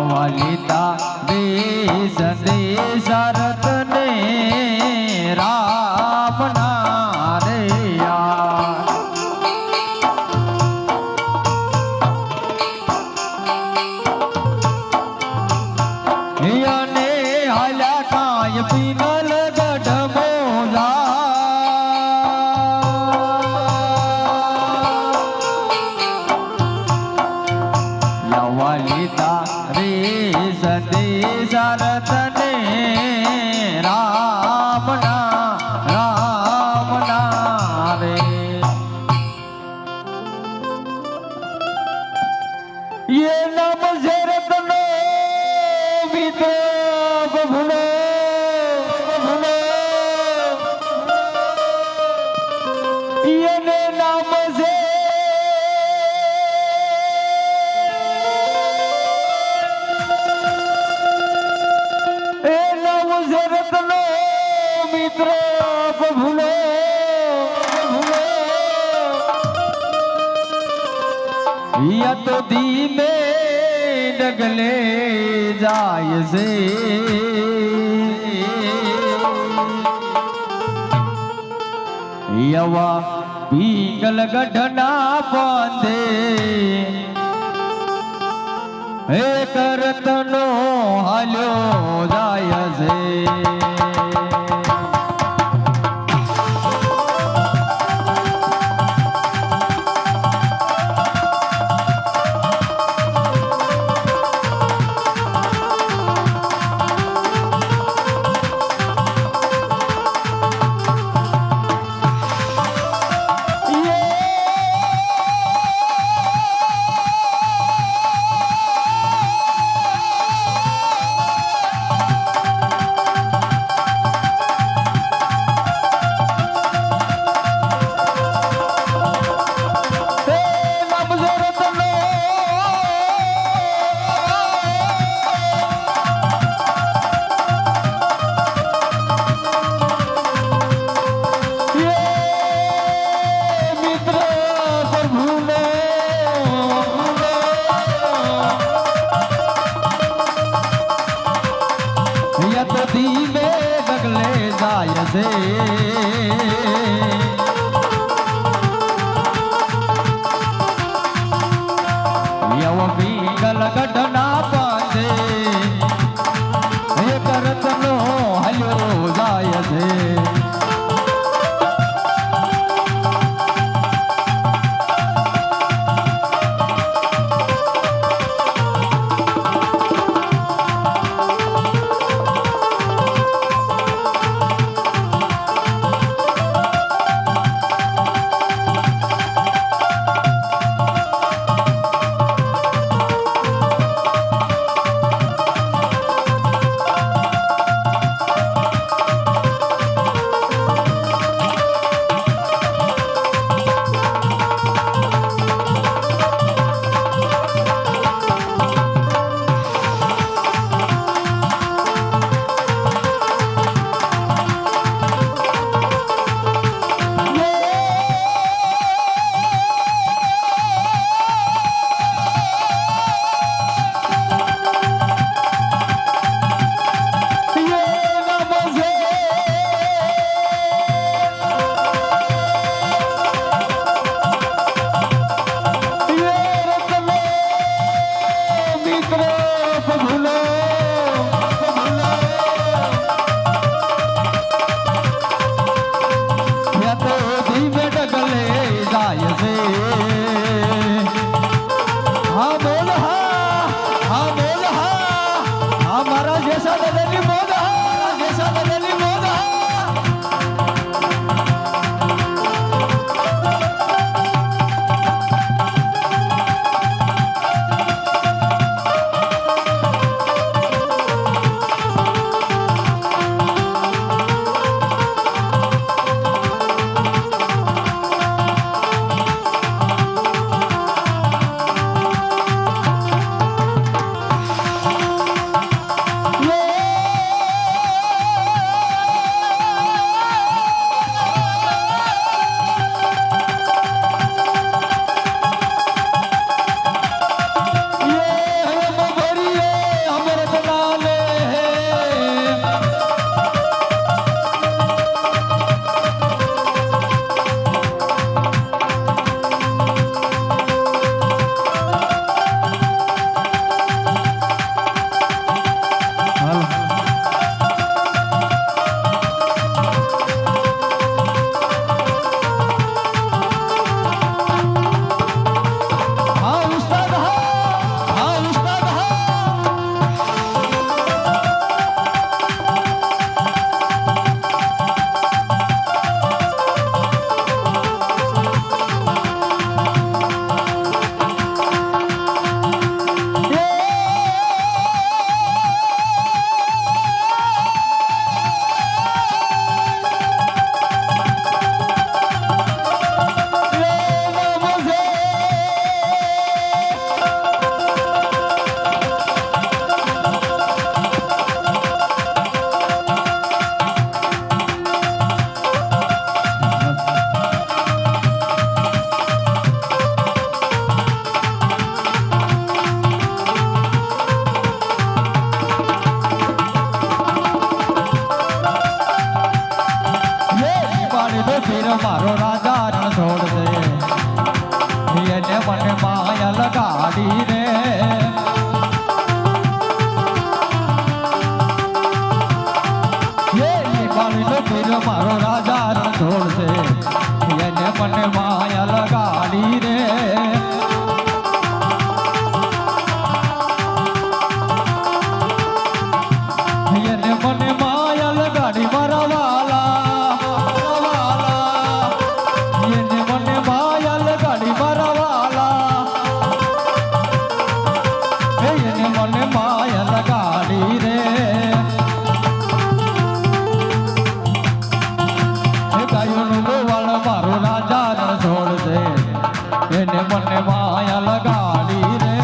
વાલિતા રે સંદેશા રતને રામના રે અને હાલ્યા કાય પીનલ ગઢ મોજા વાલિતા રે સંદેશા રતને રામના રે ये नाम से रतनो मित्र भूलो ये नाम से रतनो मित्र भूलो या तो धीमे डगले जाय से यवा पीगल गढ़ना बांधे हे करतनो हालो जाय से धीमे डगले जाय से यव पीगल गढ़ना बांधे हे करतनो हलो जाय से મારો રાજા રણછોડ છે એને મને માયા લગાડી રે એને મને માયા લગાડી મારા વાલા એને મને માયા લગાડી મારા વાલા એને મને માયા લગાડી રે ગાયોનું ગોવાળ મારો રાજા રણછોડ છે એને મને માયા લગાડી રે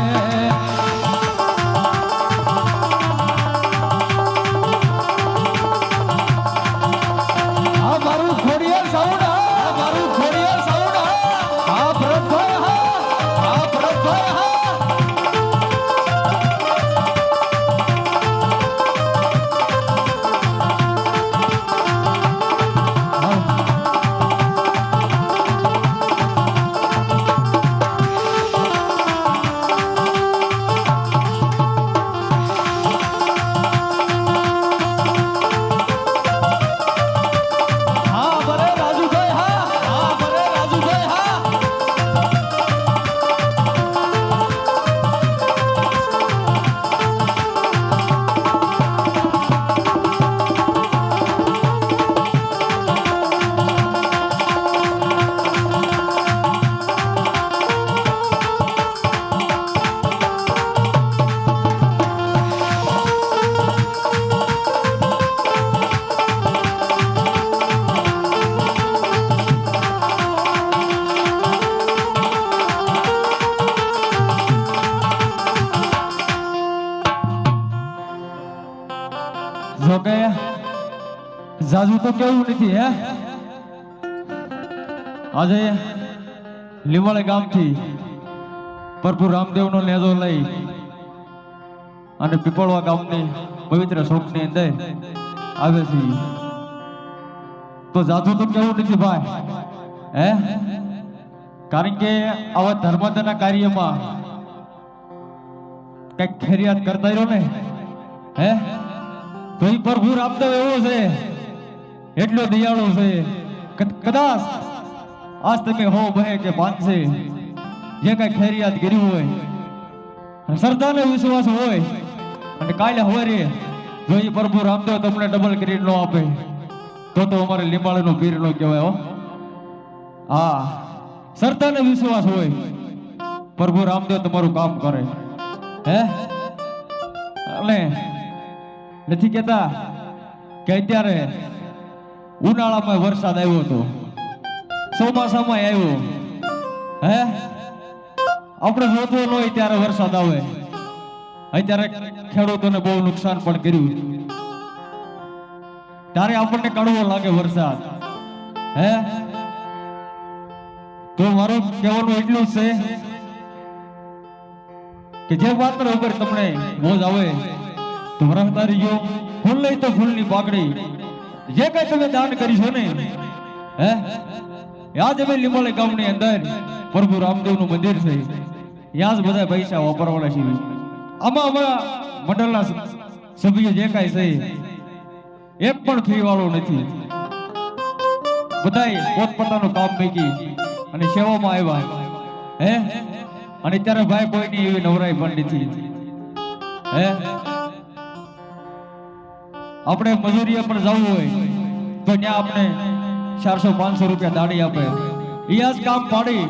આ મારું ખોડિયાર સાઉન્ડ આ મારું ખોડિયાર સાઉન્ડ આ ભરતભાઈ આ ભરતભાઈ જો કે જાજુ તો કેવું નથી હે આજે લીવાળે ગામથી પ્રભુ રામદેવનો નેજો લઈ અને પીપળવા ગામની પવિત્ર શોકની અંદર આવે છે તો જાજુ તો કેવું નથી ભાઈ હે કારણ કે આવા ધર્મદાના કાર્યમાં કઈક ફરિયાદ કરતા રહ્યો ને હે તો એ પ્રભુ રામદેવ એવો છે એટલો દયાળુ છે કદાચ આજ તમે હો બહે કે પાંચસે જે કઈ ખૈરિયાત કર્યું હોય અને શ્રદ્ધાને વિશ્વાસ હોય અને કાલે હવારે જો એ પ્રભુ રામદેવ તમને ડબલ કરીને ન આપે તો અમારે લીંબાળીનો પીર નો કહેવાય હો હા શ્રદ્ધાને વિશ્વાસ હોય પ્રભુ રામદેવ તમારું કામ કરે હે અને નથી કેતા કે અત્યારે ઉનાળામાં વરસાદ આવ્યો હતો ચોમાસામાં આવ્યો હે આપણે જોતો ન હોય ત્યારે વરસાદ આવે અત્યારે ખેડૂતોને બહુ નુકસાન પણ કર્યું ત્યારે આપણને કડવો લાગે વરસાદ હે તો મારું કહેવાનું એટલું છે કે જે પાત્ર ઉપર તમને મોજ આવે તો વરસતા રહીજો ફૂલ લઈ તો ફૂલની પાકડી જે કઈ તમે દાન કરીશો ને હે યાદ અમે લીંબાળી ગામની અંદર પ્રભુ રામદેવનું મંદિર છે ત્યાં જ બધા પૈસા વાપરવાના છે આમાં અમારા મંડળના સભ્ય જે કાંઈ છે એક પણ ફી વાળો નથી બધાય પોતપોતાનું કામ મૂકી અને સેવામાં આવ્યા હે અને ત્યારે ભાઈ કોઈની એવી નવરાઈ પણ નથી હે આપણે મજૂરીએ પણ જવું હોય તો ત્યાં આપણે 400-500 રૂપિયા દાડી આપે એ જ કામ પાડી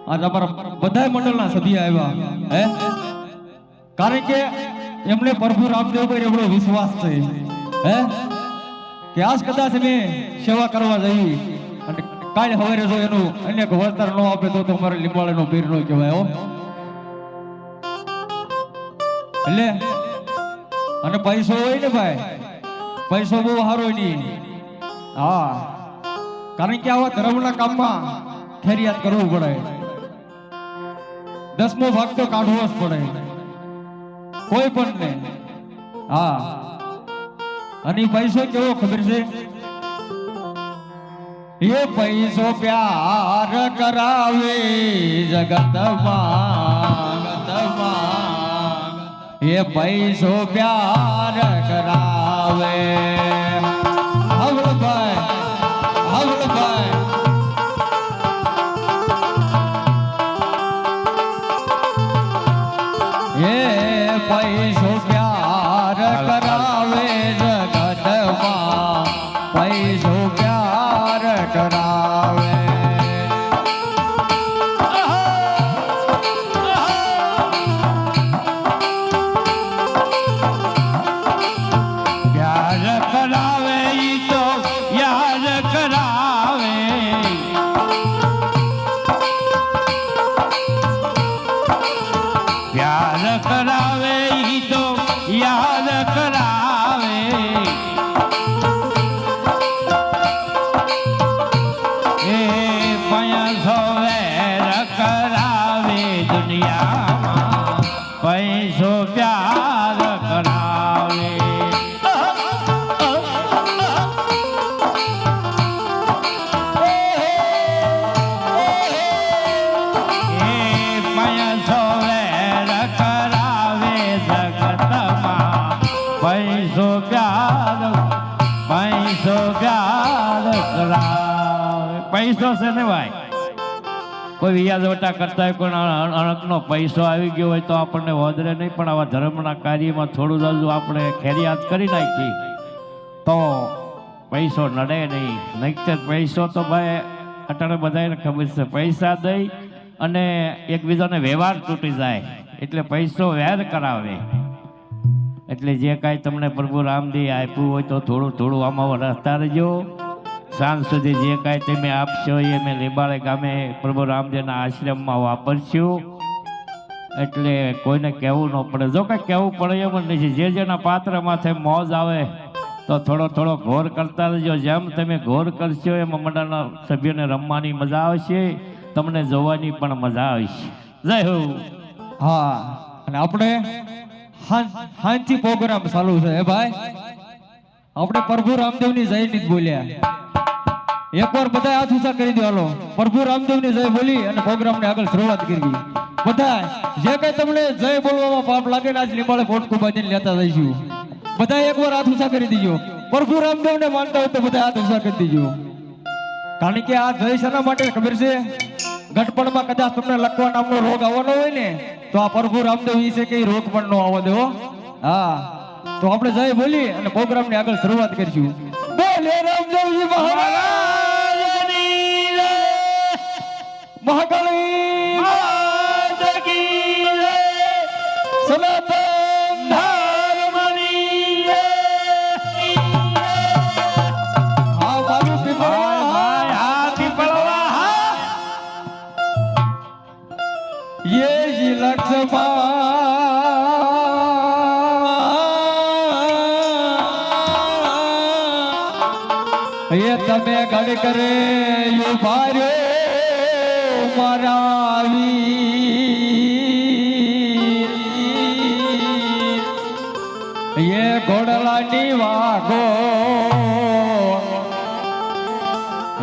આજ અમારા બધા મંડળના સભ્ય આવ્યા હે કારણ કે એમને પ્રભુ રામદેવ પર એવડો વિશ્વાસ છે હે કે આજ કદાચ અમે સેવા કરવા જઈ અને કાલે સવારે જો એનું અન્ય વળતર ન આપે તો અમારે લીંબાળીનો પીર નો કહેવાય હો એટલે અને પૈસો હોય ને ભાઈ પૈસો બહુ સારો નહીં હા કારણ કે આવા ધર્મના કામમાં ફરિયાદ કરવું પડે 10મો ભાગ તો કાઢવો જ પડે કોઈ પણ ને હા અને પૈસો કેવો ખબર છે ये पैसो प्यार करावे जगतમાં ये पैसो प्यार करावे પૈસો પ્યાર કરાવે જગતમાં, પૈસો પ્યાર કરાવે. પૈસો પ્યાર કરાવે. પૈસો વેર કરાવે જગતમાં, પૈસો પ્યાર કરાવે. પૈસો છે ને ભાઈ, કોઈ વ્યાજ વટા કરતા હોય, કોઈ અણકનો પૈસો આવી ગયો હોય તો આપણને વધરે નહીં, પણ આવા ધર્મના કાર્યમાં થોડું જાજુ આપણે ખેરિયાત કરી નાખી તો પૈસો નડે નહીં. નહીંતર પૈસો તો ભાઈ અટાણે બધાને ખબર છે, પૈસા દઈ અને એકબીજાને વ્યવહાર તૂટી જાય એટલે પૈસો વેર કરાવે. એટલે જે કાંઈ તમને પ્રભુ રામદેવ આપ્યું હોય તો થોડું થોડું આમાં વરસતા રહેજો. સાંજ સુધી જે કાંઈ તમે આપશો એ મેં લીંબાળે ગામે પ્રભુ રામદેવના આશ્રમમાં વાપરશું. એટલે કોઈને કહેવું ન પડે, જો કંઈ કહેવું પડે એમ જ નથી. જે જેના પાત્ર માથે મોજ આવે તો થોડો થોડો ઘોર કરતા રહેજો. જેમ તમે ઘોર કરશો એમ મંડળના સભ્યોને રમવાની મજા આવશે, તમને જોવાની પણ મજા આવશે. જય હો. હા, અને આપણે હાંચી પ્રોગ્રામ ચાલુ છે હે ભાઈ. આપણે પ્રભુ રામદેવની જય નથી બોલ્યા. એકવાર બધા હાથ ઊંચા કરી દો. હાલો, પ્રભુ રામદેવની જય બોલી અને પ્રોગ્રામને આગળ શરૂઆત કરવી. બધા જે કઈ તમને જય બોલવામાં પાપ લાગે ને આજ લીંબાળે પોટકું બાંધીને લેતા જઈશું. બધા એકવાર હાથ ઊંચા કરી દીજો. પ્રભુ રામદેવને માનતા હોય તો બધા હાથ ઊંચા કરી દીજો. કારણ કે આ જય શેના માટે ખબર છે? ગટપણમાં કદાચ તમને લખવા નામનો રોગ આવવાનો હોય ને તો આ પ્રભુ રામદેવ વિશે કઈ રોગ પણ ન આવવા દેવો. હા, તો આપણે જય બોલી અને પ્રોગ્રામની આગળ શરૂઆત કરીશું. બોલે રામદેવજી મહારાજની જય, મહાકાળી માત કી જય, સનાતન ધર્મની જય. હા મારું પીપળવા, હા પીપળવા, હા ये जी लक्ष्मण ये તમે ગડ કરે ઉભારે મારા વીર ये ઘોડલાની વાગો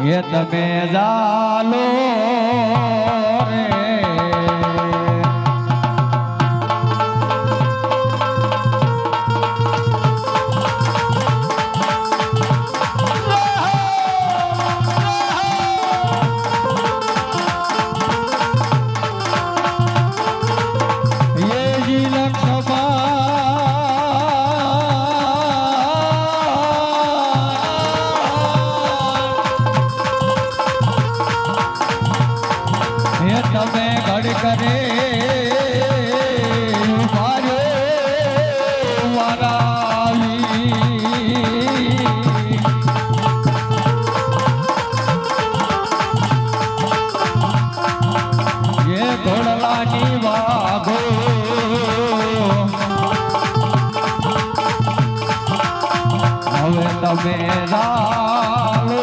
ये તમે જાલો રે. તમે ઘડ કરે મારે મારા ये ઘોડલાની વાગો હવે તમે રાલો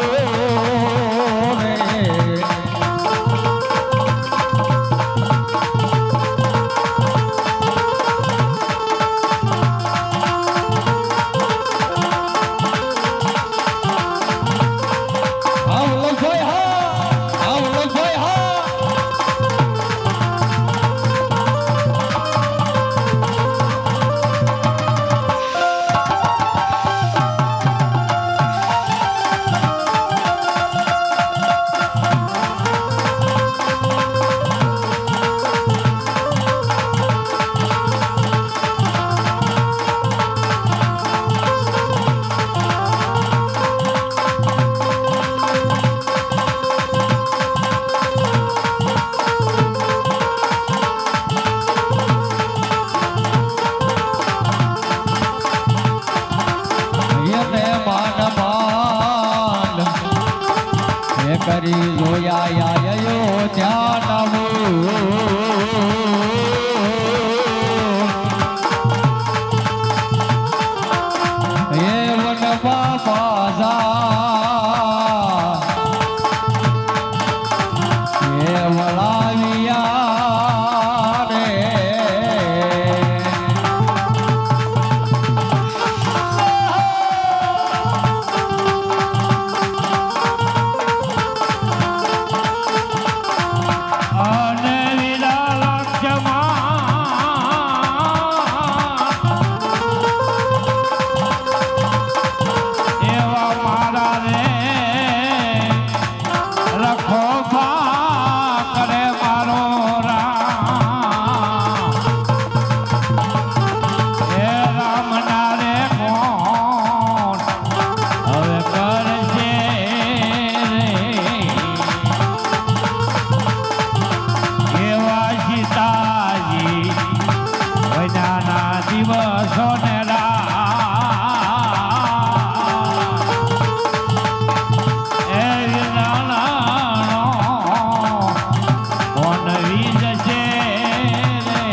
સોનેરા એ નાનો કોણ વીજ છે રે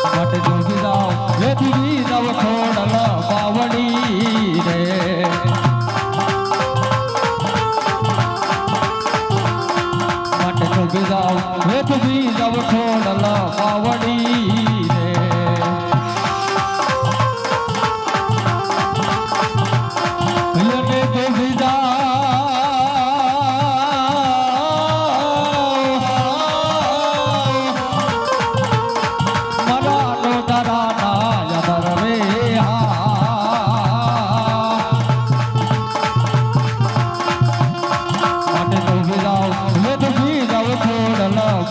માટે જો વિદાવ લેતી વિદાવ ખોડલ બાવડી રે માટે જો વિદાવ લેતી વિદાવ ખોડલ બાવડી રે યને તો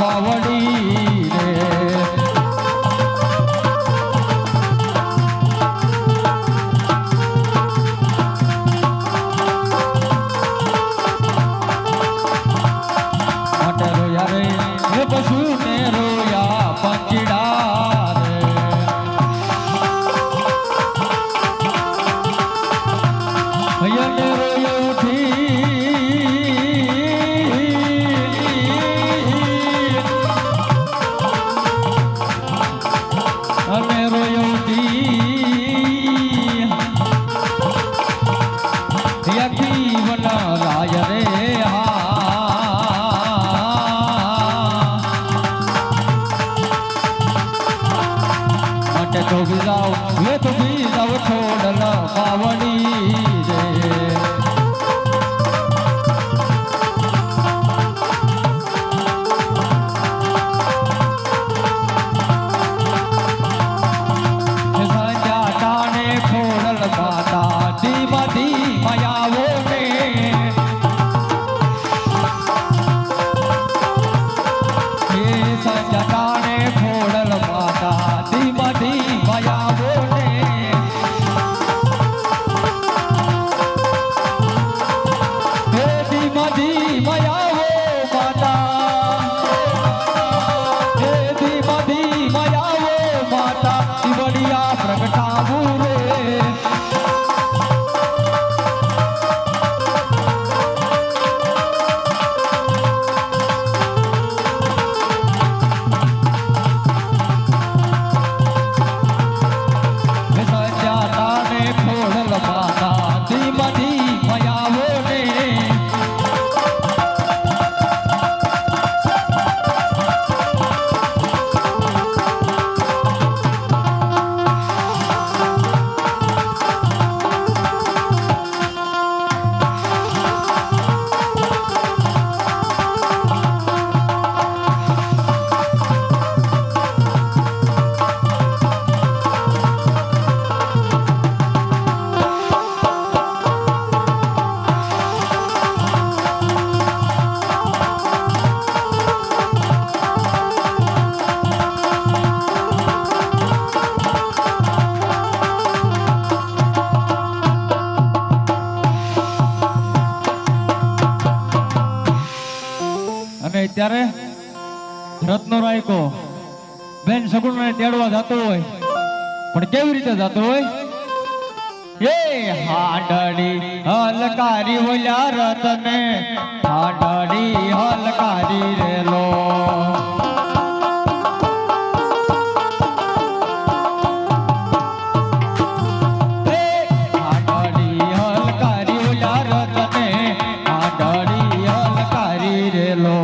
બાવડી રે માટે રોયા રે એ પશુ ને રોયા પંચડા રે હૈયાને રોયો અને રોયો યકી વના રાય રે માટે તો વિદાવ લે તો વિદાવ છોડલ બાવડી રે સંજા તાણે ખોડલ માતા ધીમા ધીમા આવો ને હે સંજા તાણે ખોડલ માતા ધીમા ધીમા આવો ને હે ધીમા ધીમા આવો માતા હે ધીમા ધીમા આવો માતા દીવડિયા પ્રગટાવું રે સંજા તાણે ખોડલ માતા ધીમા ધીમા આવો ને અને ત્યારે રત્નો રાયકો બેન સગુણને તેડવા જતો હોય પણ કેવી રીતે જતો હોય એ હાડડી હલકારી ઓલ્યા રતને હાડડી હલકારી રેલો હાડડી હલકારી ઓલ્યા રતને હાડડી હલકારી રેલો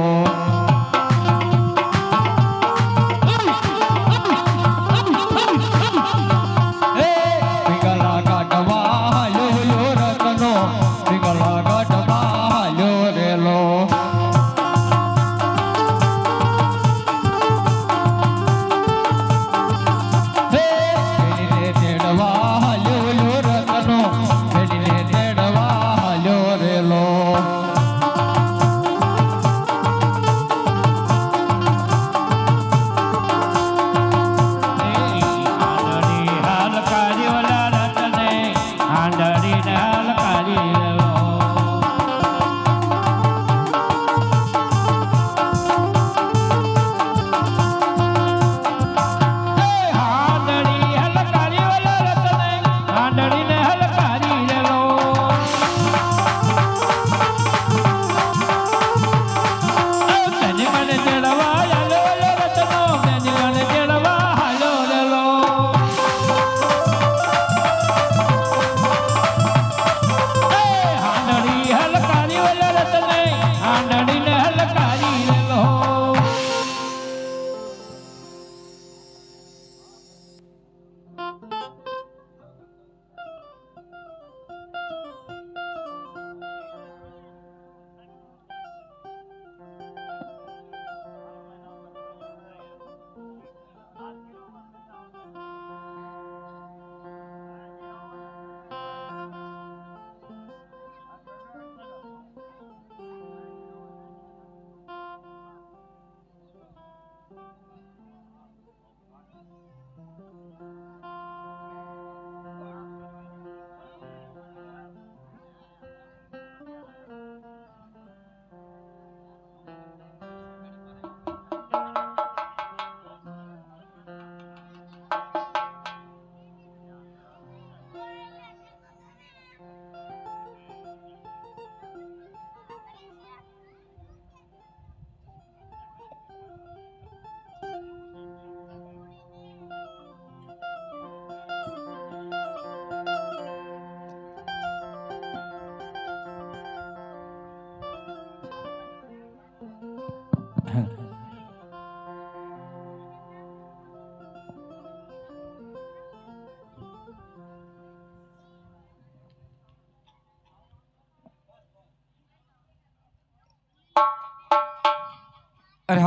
અરે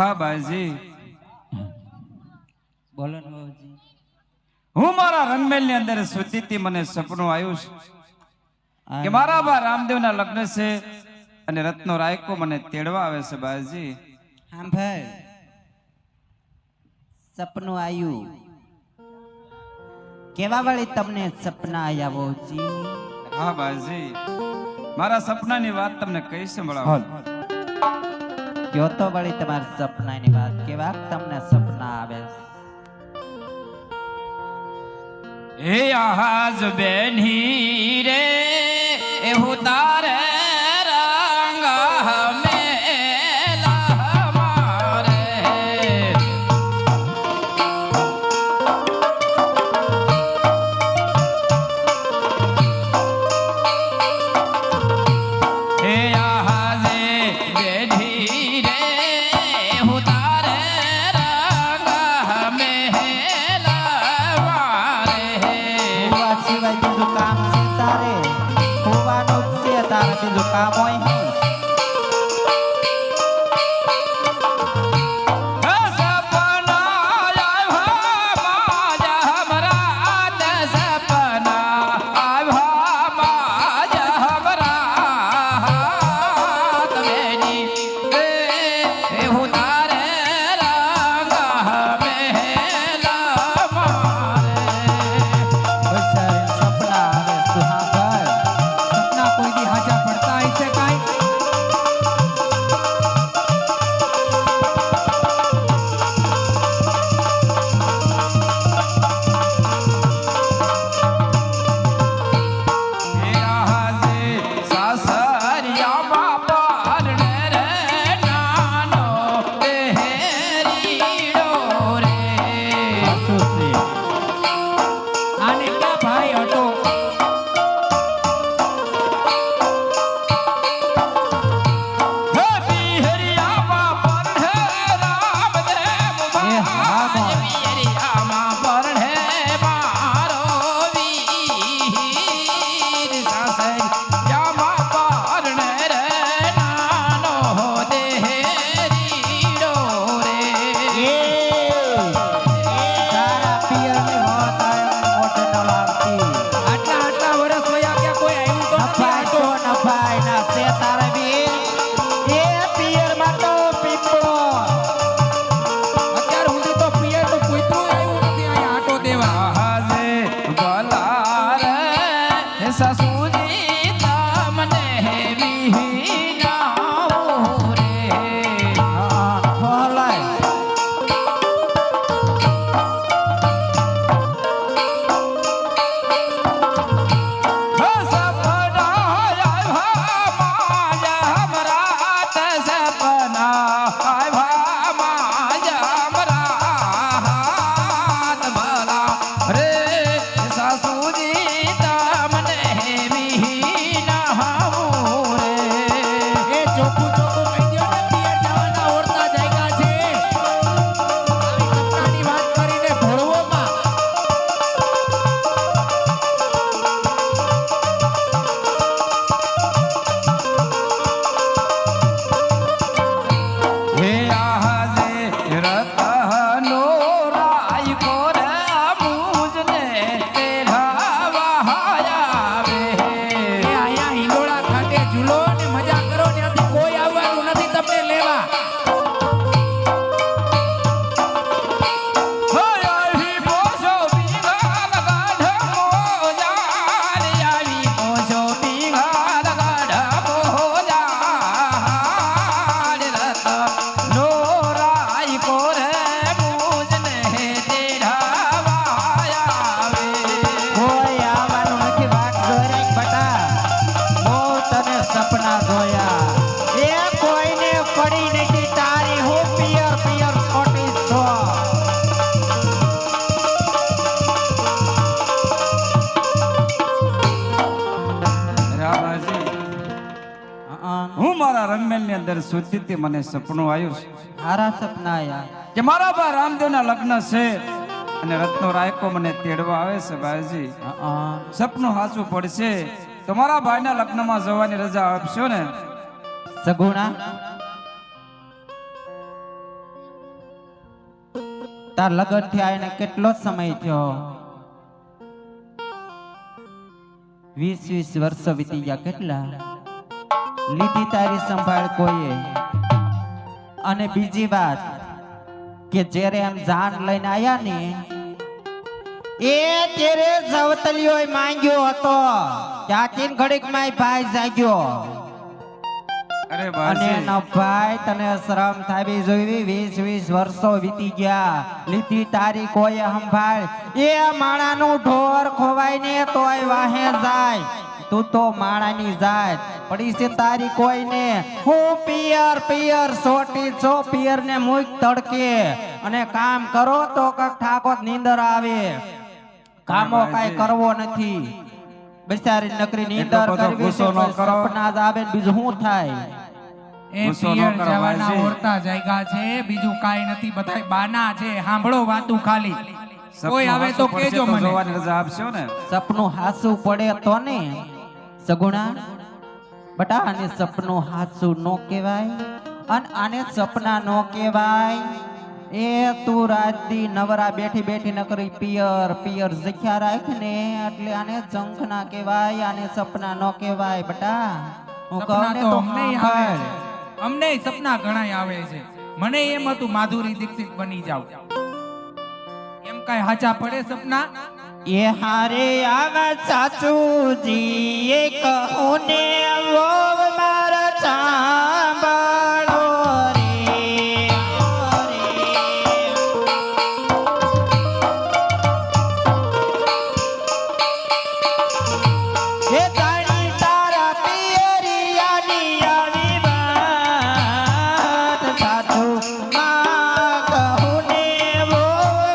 હા બાજી, બોલો ને બાબુજી. હું મારા રંગમેલ ની અંદર સૂતી હતી, મને સપનું આવ્યું છે કે મારા બા રામદેવના લગ્ન છે અને રત્નો રાયકો મને તેડવા આવે છે બાજી. સાંભળ, સપનું આવ્યું. કેવા વળી તમને સપના આવ્યા બાબુજી? હા બાજી, મારા સપનાની વાત તમને કઈ સંભળાવો. કયો તો વળી તમારા સપનાની વાત. કેવા તમને સપના આવે? હે આહાજ બેની રે એવું તારે રંગ મેલા મારે. હે આહાજે બેની રે એવું તારે રંગ મેલા મારે. હોવા સિવાય બીજું કામ છે તારે? હોવાનું જ છે તારે, બીજું કામ હોય નહીં. સપના આવે તું સાંભળ. સપના કોઈ દી હાચા પડતા હોય છે કાંઈ? આને ક્યાં ભાઈ હતો? તારા પિયરની હોત મોઢે ન લાગતી. આટલા વર્ષ વયા ગયા, કોઈ આવ્યું તો નથી. નફાય ના છે તારે બી. એ પિયરમાં તો પીપળો. અત્યાર સુધી તો પિયરનું કૂતરું આવ્યું નથી અહીંયા આટો દેવા. સસુજી તમને વિહીનાઓ રે. હા, ખોલાય. એ ચોખ્ખું ચોખ્ખું કહી દ્યો ને, પિયર જવાના ઓરતા જાયગા છે. આવી સપનાની વાત કરીને ભોળવોમાં. હે આહાજે રતનો રાયકો રે મુજને તેરાવા આવે. એ અહીંયા હિંડોળા ખાતે ઝૂલો ને મજા કરો, ત્યાંથી કોઈ આવવાનું નથી તમને લેવા. આવી પોસો પીઘાલ ગાઢ મોજાર. આવી પોસો પીઘાલ ગાઢ મોજાર. રતનો રાયકો રે મુજને તેરાવા આવે. કોઈ આવવાનું નથી. વાત જોઈ રહી બટા. બહુ તને સપના જોયા. એ કોઈને પડી નથી તારી. હું પિયર પિયર છોટી છો. રામાજી, હા, હું મારા રંગમેલની અંદર સૂતી હતી, મને સપનું આવ્યું છે હારા સપના આયા કે મારા બા રામદેવના લગ્ન છે અને રત્નો રાયકો મને તેડવા આવે છે બાજી. સપનું સાચું પડશે તો મારા ભાઈના લગ્નમાં જવાની રજા આપશો ને? સગુણા તાર લગન થયા એને કેટલો સમય થયો? 20 વર્ષો વીતી ગયા. કેટલા લીધી તારી સંભાળ કોઈએ? અને બીજી વાત કે જ્યારે એમ જાન લઈને આયા ને એ તેરે જવતલીઓ માંગ્યો હતો ક્યાંથી ઘડીક માં ભાઈ જાગ્યો. અરે અને બાજી, એનો ભાઈ તને શરમ થાવી જોઈવી. 20 વર્ષો વીતી ગયા, લીધી તારી કોઈ સંભાળ. એ માણાનું ઢોર ખોવાય ને તોય વાહે જાય, તું તો માણાની જાત પડી છે તારી કોઈને. હું પિયર પિયર સોટી છો, પિયર ને મુક તડકે અને કામ કરો તો કક ઠાકોર નીંદર આવે. કામો કાઈ કરવો નથી, બિચારી નકરી નીંદર એટલો બધો કરવી ગુસ્સો ન છે, કરો. સપના જ આવે ને બીજું શું થાય? એ ગુસ્સો ન પિયર કરો જવાના ભાઈજી. ઓરતા જાયગા છે, બીજું કાઈ નથી, બધાય બાના છે. સાંભળો વાતું ખાલી. કોઈ આવે તો સપનું કેજો સાચું પડશે તો મને. જવાની રજા આપશો ને? સપનું હાસું પડે તો ને સગુણા બટા, આને સપનું હાસું નો કહેવાય અને આને સપના નો કહેવાય. એ તું રાતથી નવરા બેઠી બેઠી ન કરી પિયર પિયર જખ્યા રાખ ને એટલે આને જંખ ના કહેવાય, આને સપના નો કહેવાય. બટા હું કહું સપના ને તો તો અમનેય આવે સાંભળ. છે, અમનેય સપના ઘણાય આવે છે. મને એમ હતું માધુરી દીક્ષિત બની જાવ. એમ કાઈ હાચા પડે સપના? એ હારે આવે સાચુજી એ કહું ને વો મારા સાંભળો રે. એ જાણી તારા પિયરિયાની આવી વાત સાચું માં કહું ને વો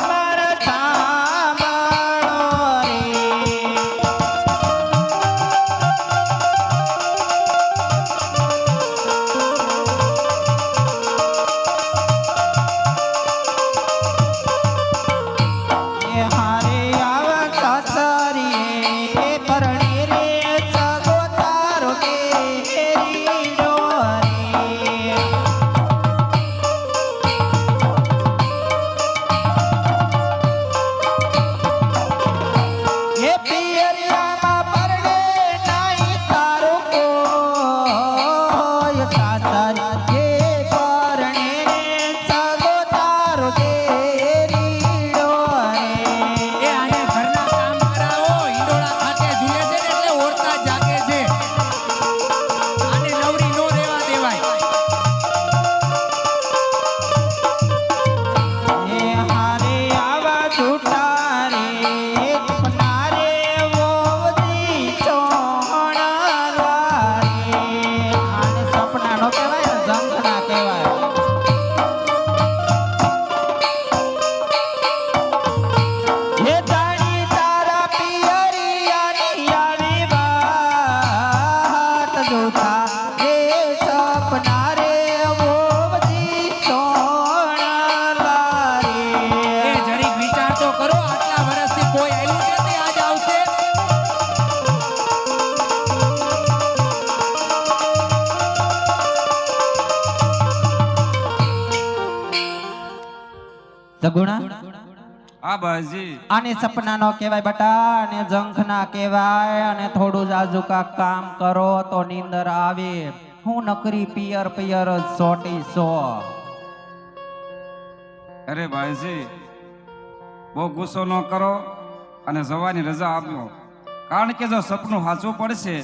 મારા સાંભળો રે. એ હારે આવા સાસરીએ એ પરણી રે સગો તારો કેરીડો રે. એ પિયરિયામાં પરણે નહીં તારો કોઈ સાસરી એ પરણે રે સગો તારો કેરીડો રે. એ આને ઘરના કામ કરાવો, ઈંડોળા ખાતે ઝૂલે છે ને એટલે ઓરતા જાગે છે. આને નવરી નો રહેવા દેવાય. એ હારે આવા છૂટા રે સપના રે વોવતી ચોણવા રે. આને સપના નો કહેવાય ને જંખ ના કહેવાય. એ જાણી તારા પિયરિયાની આવી વાત જોતા રે સપના રે વોવતી ચોણવા એ રે. જરીક વિચાર તો કરો, આટલા વર્ષથી કોઈ આવ્યું છે તે આજ આવશે? સગુણા હા બાજી, આને સપના નો કહેવાય બટા, અને જંખ ના કહેવાય. અને થોડું જાજુ કાક કામ કરો તો નીંદર આવે. હું નકરી પિયર પિયર જ સોટી સો. અરે ભાઈજી, બહુ ગુસ્સો ન કરો અને જવાની રજા આપો, કારણ કે જો સપનું સાચું પડશે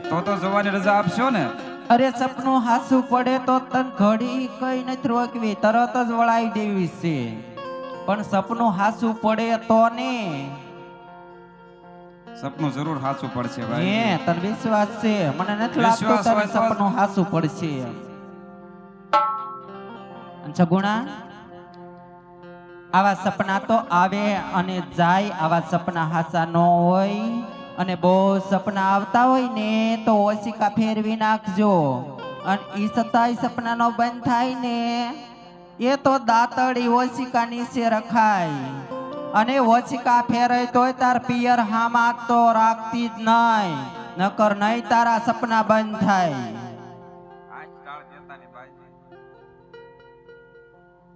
તો જવાની રજા આપશો ને? અરે સપનું હાસું પડે તો તન ઘડી કઈ નથી રોકવી, તરત જ વળાવી દેવી છે. પણ સપનું હાસું પડે તો ને સપનું જરૂર સાચું પડશે હે ભાઈ. તને વિશ્વાસ છે? મને નથી લાગતું વિશ્વાસ તને હોય તો- સપનું હાસું પડશે. અને સગુણા આવા સપના તો આવે અને જાય, આવા સપના હાસા ન હોય. અને બહુ સપના આવતા હોય ને તો ઓશિકા ફેરવી નાખજો. અને ઈ સતાય સપનાનો બંધ થાય ને એ તો દાતડી ઓશિકા નીચે રખાય અને ઓશિકા ફેરે તોય તાર પિયર હામાં તો રાખતી જ નહીં નકર નહીં તારા સપના બંધ થાય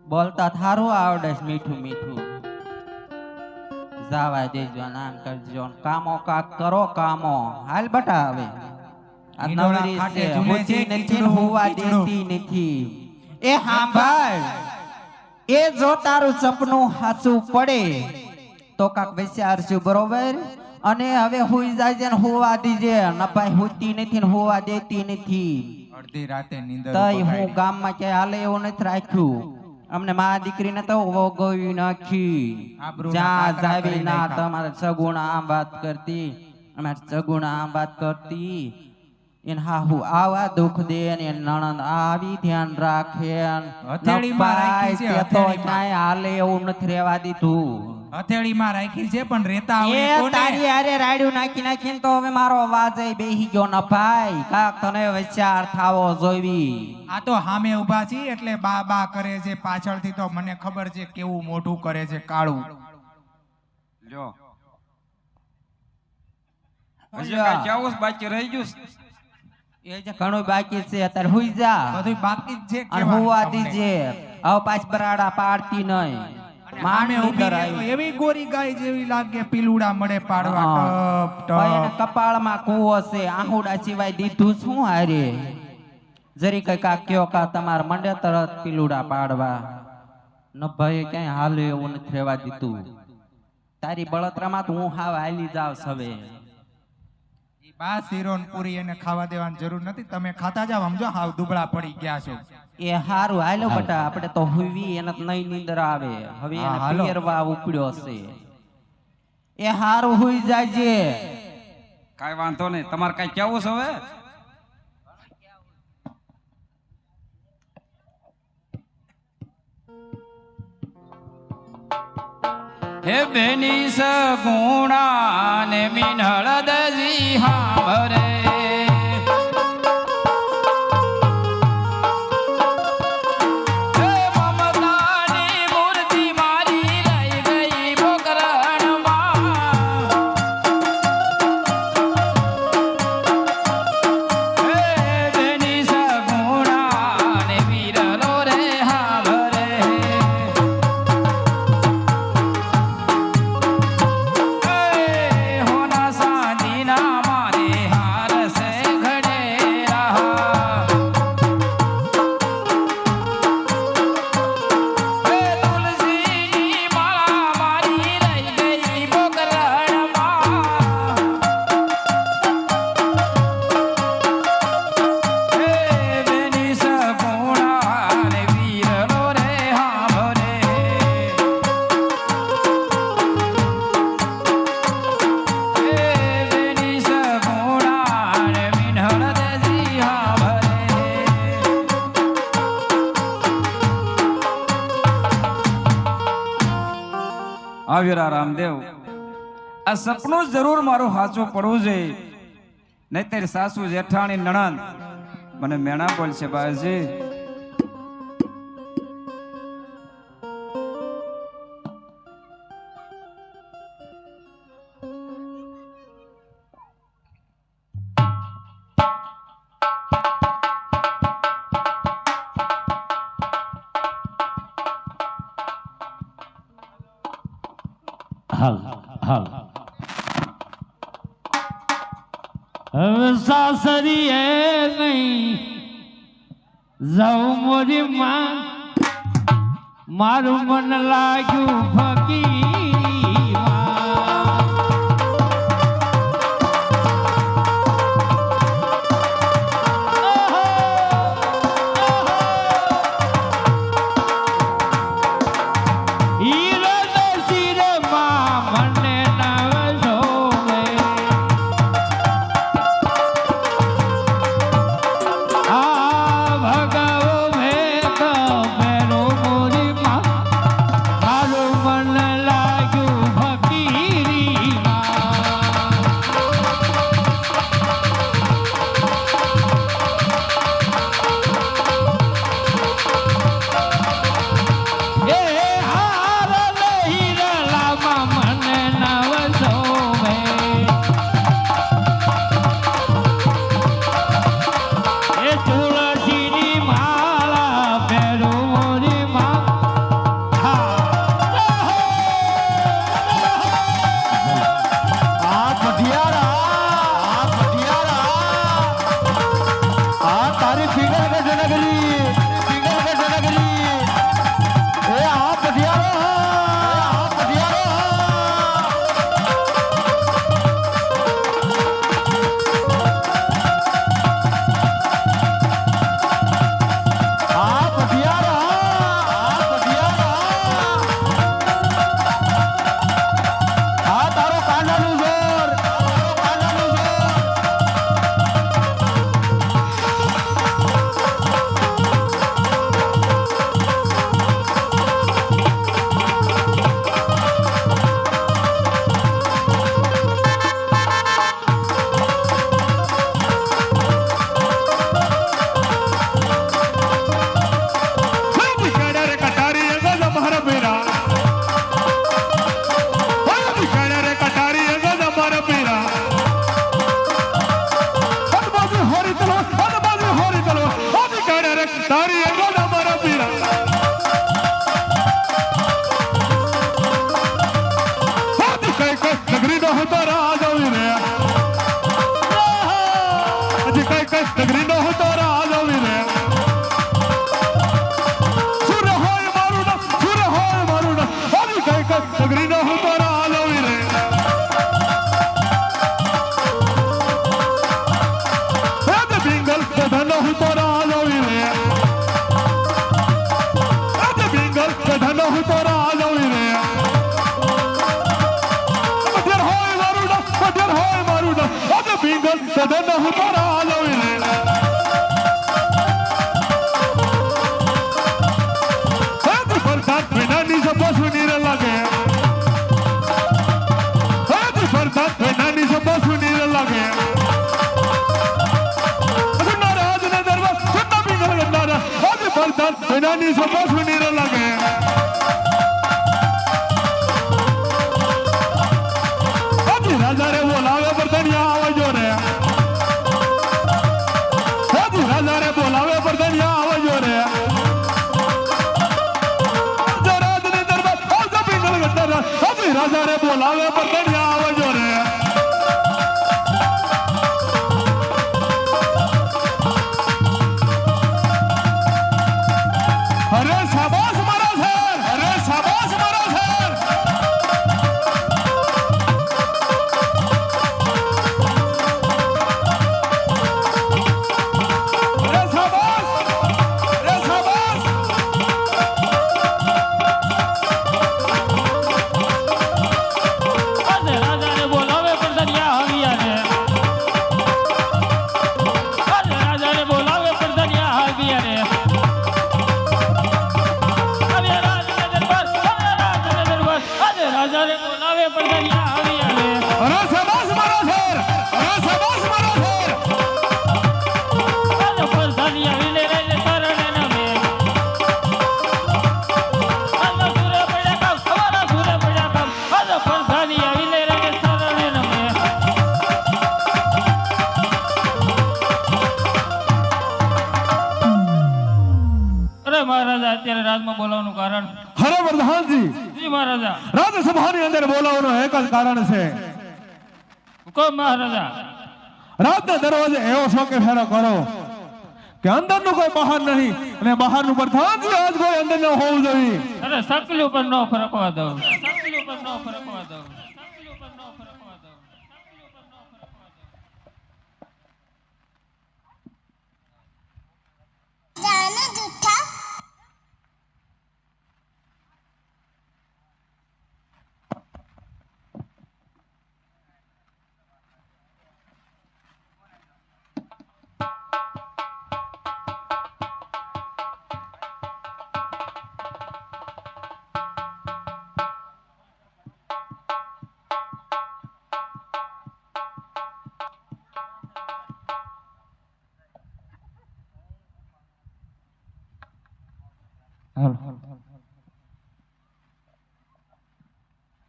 બોલતા થારું આવડે છે મીઠું મીઠું જાવા દેજો નામ કરજો કામો કાક કરો કામો હાલ બટા હવે આ નવરી છે હોતી નથી ને હોવા દેતી નથી એ સાંભળ એ જો તારું સપનું હાચું પડે તો કાક વિચારશું બરોબર અને હવે હુઈ જાય છે ને હોવા દીજે નપાઈ હોતી નથી ને હોવા દેતી નથી અડધી રાતે નીંદર તઈ હું ગામમાં ક્યાંય હાલે એવું નથી રાખ્યું અમને મા દીકરીને તો વગોવી નાખી આબરૂના જ્યાં કાકરા જાવી કરી ના નાખ્યા. તમારે સગુણા આમ વાત કરતી અમારે સગુણા આમ વાત કરતી એને હાહુ આવા દુઃખ દે ને નણંદ આવી ધ્યાન રાખે હથેળીમાં રાખી છે, નપાય તે તો હથેળીમાં. ક્યાંય હાલે એવું નથી રહેવા દીધું હથેળીમાં રાખી છે પણ રેતા એ આવડે કોને? તારી હારે રાડ્યું નાખી નાખીને તો હવે મારો અવાજ બેહી ગયો ન ભાઈ કાક તને વિચાર થાવો જોઈવી આ તો હામે ઊભા છીએ એટલે બા બા કરે છે પાછળથી તો મને ખબર છે કેવું મોઢું કરે છે કાળું લ્યો હજી કાંઈ કહેવું છે? બાકી રહી ગયું છે? એ જે ઘણું બાકી છે અત્યારે હુઈ જા બધું બાકી જ છે અને કહેવાનું હુવા તમને. દીજે હવે પાછ બરાડા પાડતી નહીં અને માન સામે ઊભી નીંદર રહે આવી. તો એવી ગોરી ગાય જેવી લાગે પીલુડા મળે પાડવા હા. ટપ ભાઈ એને ટપ કપાળમાં કૂવો છે આહુડા સિવાય દીધું શું હારે જરી કઈ કા કયો કા તમારે મંડે તરત પીલુડા પાડવા ન ભાઈ ક્યાંય હાલે એવું નથી રહેવા દીધું તારી બળતરામાં તો હું હાવ હાલી જાવ હવે બા શીરોન પૂરી એને ખાવા દેવાની જરૂર નથી તમે ખાતા જાવ સમજો હાવ દુબળા પડી ગયા છો એ હારું હાલો બટા આપણે તો હુવી એને તો નહીં નીંદર આવે હવે હા, એને હાલો. પિયરવા ઉપડ્યો છે એ હારું હુઈ જાયજે કાંઈ વાંધો નહીં. તમારે કાંઈ કહેવું છે હવે? હે બેની સગુણા ને મિનહળ દજી હાંભરે હે મમતાની મૂર્તિ મારી લઈ ગઈ પોકરણમાં હે બેની સગુણા ને વિરલો રે હાંભરે હોના સાંદીના મારે હાર સે ઘડે રહા હે તુલસીની માળા મારી લઈ ગઈ પોકરણમાં હે બેની સગુણા ને વીરલો રે હાંભરે બેની સગુણા ને મિનહળ દેજી હાંભરે આવ્યા રામદેવ આ સપનું જરૂર મારું સાચું પડવું જોઈએ નહીં તારી સાસુ જેઠાણી નણંદ મને મેણા બોલશે બાજી હાલ હાલ હવે સાસરી એ નહીં જાઉં મોરી માં મારું મન લાગ્યું ફકીરીમાં. ઓહો, ઓહો. હીરો તો શિરમાં મને નવ શોભે. આ ભગવો ભેખ ભેરો મોરી માં મારું મન અને બાજુ હોરી તલવા આદિ કાઢે રે તારી એ ગોડા મારા પીરા આદિ કઈ કઈ નગરી નો હતો રાજ આવી રે આદિ કઈ કઈ નગરી નો હતો રાજ આવી રે સુર હોય મારું ના આદિ કઈ કઈ નગરી નો હતો રાજ આવી રે ધનો હું તો રાજ આવી રે આજે બિંગલ ધનો હું તો રાજ આવી રે મધ્યર હોય મારું ના આજે બિંગલ ધનો હું તો રાજ આવી રે આજે ફરસાદ વિનાની સભા સુની રે લાગે આજે ફરસાદ વિનાની સભા સુની રે લાગે વિનાની સભા સુની રે લાગે હાજી રાજા રે બોલાવે બરદનિયા આવજો રે હાજી રાજા રે બોલાવે બરદનિયા આવજો રે રાજ ને દરબાર આવજો પિંગલ ગંડા હાજી રાજા રે બોલાવે બરદનિયા આવજો રે અરે શાબાશ મારા સર અરે શાબાશ મારા સર અરે શાબાશ અરે શાબાશ આજે રાજાને બોલાવે પડદનિયા આવ્યા રે આજે રાજાને બોલાવે પડદનિયા આવ્યા રે રાજાને બોલાવે પડદનિયા આવ્યા રે અરે શાબાશ મારા સર અરે શાબાશ મારા સર આજે પડદનિયા વિલે રે તરણે નમે આજે સુરે પડ્યા કામ અમારા સુરે પડ્યા કામ આજે પડદનિયા વિલે રે તરણે નમે અરે મહારાજા અત્યારે રાજમાં બોલાવવાનું કારણ હરે પ્રધાનજી જી મહારાજા રાજસભાની અંદર બોલાવવાનું એક જ કારણ છે હુકમ મહારાજા રાજના દરવાજે એવો શો કે ફેરો કરો કે અંદરનું કોઈ બહાર નહીં અને બહારનું પ્રધાનજી આજ કોઈ અંદર ન હોવું જોઈએ અરે સકલી ઉપર ન ફરકવા દઉં સકલી ઉપર ન ફરકવા દઉં સકલી ઉપર ન ફરકવા દઉં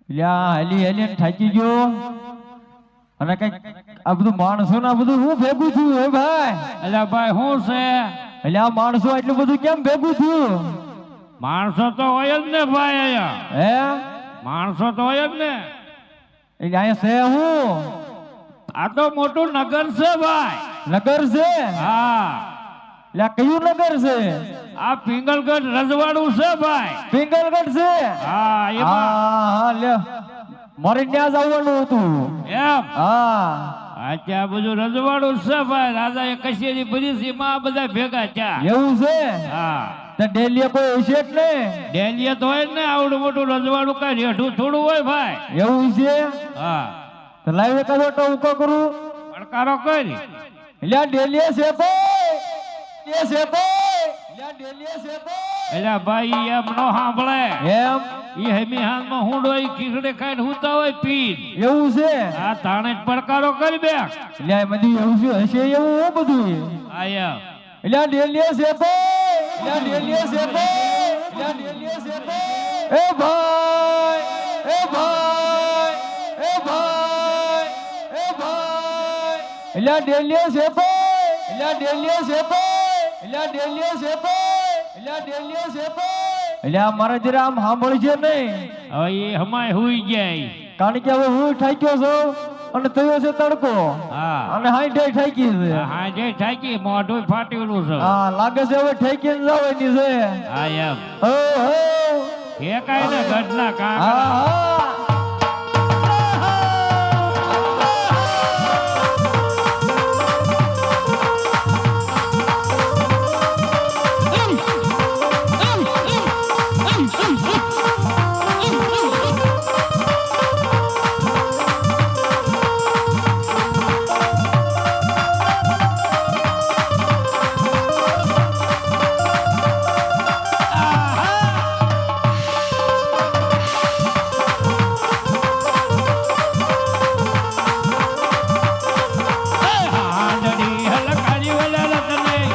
હેલી થાકી ગયો અને કઈક આ બધું માણસો ના બધું હું ભેગું થયું હે ભાઈ અલ્યા ભાઈ શું છે એટલે આ માણસો એટલું બધું કેમ ભેગું થયું માણસો તો હોય જ ને ભાઈ અહીંયા હે માણસો તો હોય જ ને એટલે અહીંયા છે હું આ તો મોટું નગર છે ભાઈ નગર છે હા એટલે આ કયું નગર છે આ પિંગલગઢ રજવાડું છે ભાઈ પિંગલગઢ છે હા એમાં હા લે મારે ત્યાં જ આવવાનું હતું એમ હા ત્યાં બધું રજવાડું છે ભાઈ રાજા એ કચેરી ભરી છે એમાં આ બધા ભેગા થયા એવું છે હા તો ડેલીએ કોઈ હશે જ ને ડેલીએ તો હોય જ ને આવડું મોટું રજવાડું કઈ રેઠું થોડું હોય ભાઈ એવું છે હા તો લાઈવ કરો તો હું કો કરું પડકારો કરી એટલે ડેલીએ છે ભાઈ એ છે ભાઈ એટલે ડેલીએ છે ભાઈ એટલે ભાઈ એમ નો સાંભળે એમ ઈ હેમી હાલમાં હુંડો ઈ ખીચડે ખાઈને હુતા હોય પીન એવું છે આ તાણે જ પડકારો કરી બે એટલે આ બધું એવું છે હશે એવું હો બધું આયા એટલે ડેલીએ છે ભાઈ એટલે ડેલીએ છે ભાઈ એટલે ડેલીએ છે ભાઈ એ ભાઈ એ ભાઈ એ ભાઈ એ ભાઈ એટલે ડેલીએ છે ભાઈ એલા ડેલિયો શેપો એલા ડેલિયો શેપો એલા ડેલિયો શેપો એલા મારે જરા આમ સાંભળી છે નહીં હવે એ હમાય હુઈ જાય. કારણ કે હવે હું ઠાક્યો છું અને થયો છે તડકો હા અને હાઈ ઠાકી છે હા જે થાકી મોઢું ફાટેલું છે. હા લાગે છે હવે ઠાકીને જવાની છે હા એમ હો હો એ કાંઈ ને ગઢના કામ હા હા